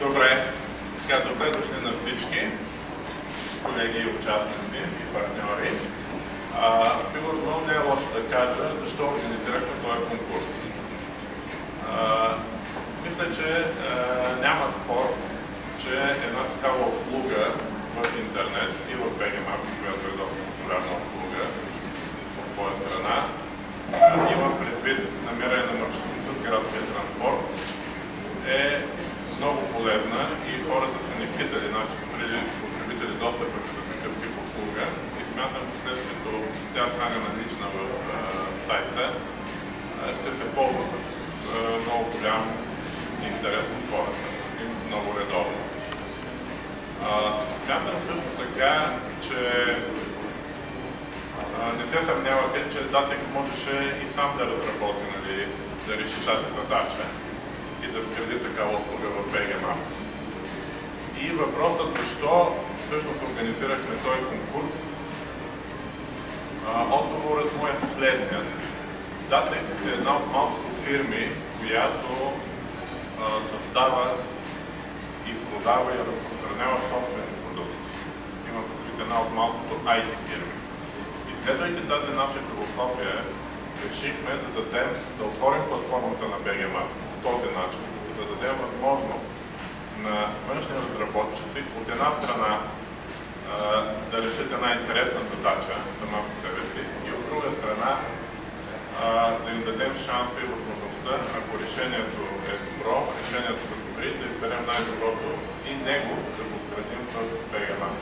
Добре, добре дошли на всички колеги и участници и партньори. Сигурно не е лошо да кажа защо организирахме този конкурс. Мисля, че няма спор, че една такава услуга в интернет и в BGMAP, която е доста популярна услуга от своя страна, има предвид намиране на маршрути с градския транспорт, е много полезна и хората са ни питали, нашите потребители, достъпа за такъв тип услуга и смятам, че след като тя стане налична в сайта, ще се ползва с много голям интерес от хората и много редовно. Смятам също така, че не се съмнявате, че Datex можеше и сам да разработи, да реши тази задача и да вгради такава услуга в BGMAP. И въпросът защо всъщност организирахме този конкурс, отговорът му е следният. Datex е една от малкото фирми, която създава и продава и разпространява софтуерни продукти. Има една от малкото IT фирми. И следвайки тази наша философия, решихме да отворим платформата на BGMAP по този начин, да дадем възможност на външни разработчици от една страна да решат една интересна задача сама по себе си и от друга страна да им дадем шанса и възможността, ако решението е добро, решението са добри, да изберем най-доброто и него да го вградим в BGMAP.